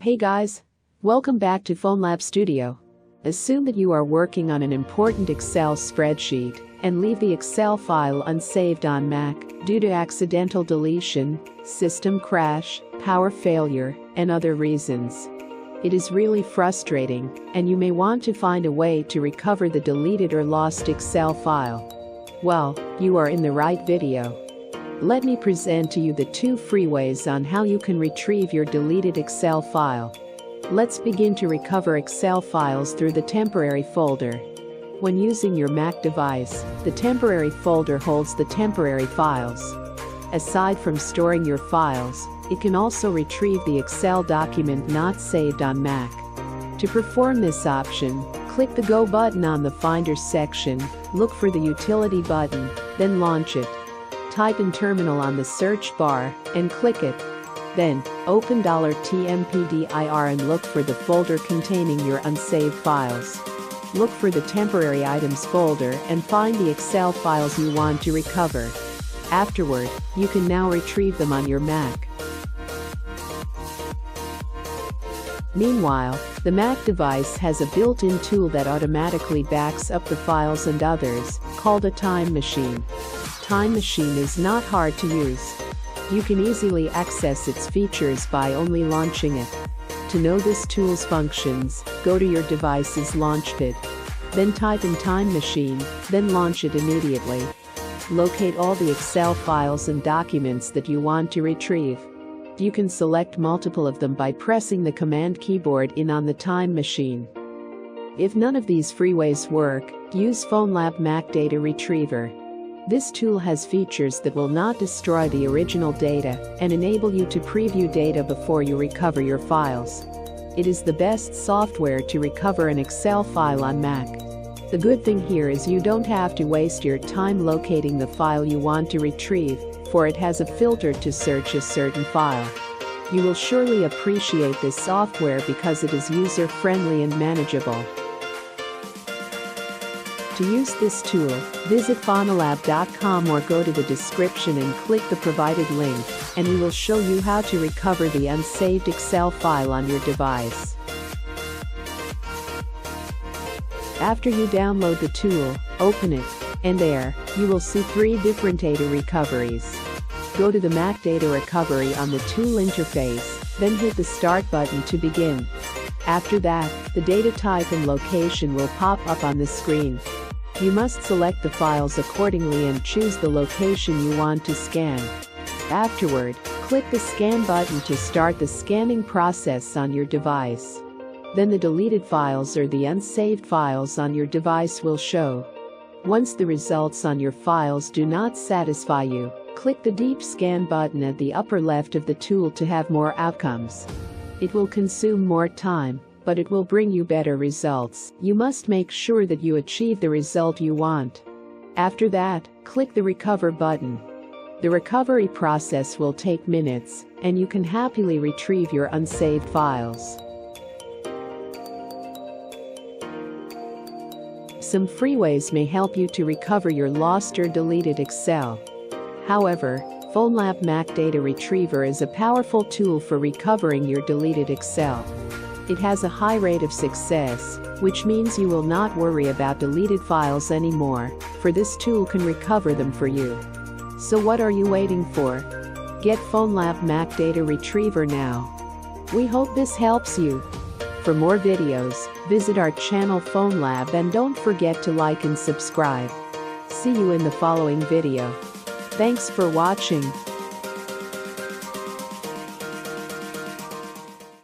Hey guys! Welcome back to FoneLab Studio. Assume that you are working on an important Excel spreadsheet and leave the Excel file unsaved on Mac due to accidental deletion, system crash, power failure, and other reasons. It is really frustrating, and you may want to find a way to recover the deleted or lost Excel file. Well, you are in the right video. Let me present to you the 2 free ways on how you can retrieve your deleted Excel file. Let's begin to recover Excel files through the temporary folder. When using your Mac device, the temporary folder holds the temporary files. Aside from storing your files, it can also retrieve the Excel document not saved on Mac. To perform this option, click the Go button on the Finder section, look for the Utility button, then launch it. Type in Terminal on the search bar and click it. Then, open $TMPDIR and look for the folder containing your unsaved files. Look for the Temporary Items folder and find the Excel files you want to recover. Afterward, you can now retrieve them on your Mac. Meanwhile, the Mac device has a built-in tool that automatically backs up the files and others, called a time machine. Time Machine is not hard to use. You can easily access its features by only launching it. To know this tool's functions, go to your device's Launchpad. Then type in Time Machine, then launch it immediately. Locate all the Excel files and documents that you want to retrieve. You can select multiple of them by pressing the command keyboard in on the Time Machine. If none of these free ways work, use FoneLab Mac Data Retriever. This tool has features that will not destroy the original data and enable you to preview data before you recover your files. It is the best software to recover an Excel file on Mac. The good thing here is you don't have to waste your time locating the file you want to retrieve, for it has a filter to search a certain file. You will surely appreciate this software because it is user-friendly and manageable. To use this tool, visit FoneLab.com or go to the description and click the provided link, and we will show you how to recover the unsaved Excel file on your device. After you download the tool, open it, and there, you will see 3 different data recoveries. Go to the Mac Data Recovery on the tool interface, then hit the Start button to begin. After that, the data type and location will pop up on the screen. You must select the files accordingly and choose the location you want to scan. Afterward, click the Scan button to start the scanning process on your device. Then the deleted files or the unsaved files on your device will show. Once the results on your files do not satisfy you, click the Deep Scan button at the upper left of the tool to have more outcomes. It will consume more time, but it will bring you better results. You must make sure that you achieve the result you want. After that, click the Recover button. The recovery process will take minutes, and you can happily retrieve your unsaved files. Some free ways may help you to recover your lost or deleted Excel. However, FoneLab Mac Data Retriever is a powerful tool for recovering your deleted Excel. It has a high rate of success, which means you will not worry about deleted files anymore, for this tool can recover them for you. So what are you waiting for? Get FoneLab Mac Data Retriever now. We hope this helps you. For more videos, visit our channel FoneLab and don't forget to like and subscribe. See you in the following video. Thanks for watching.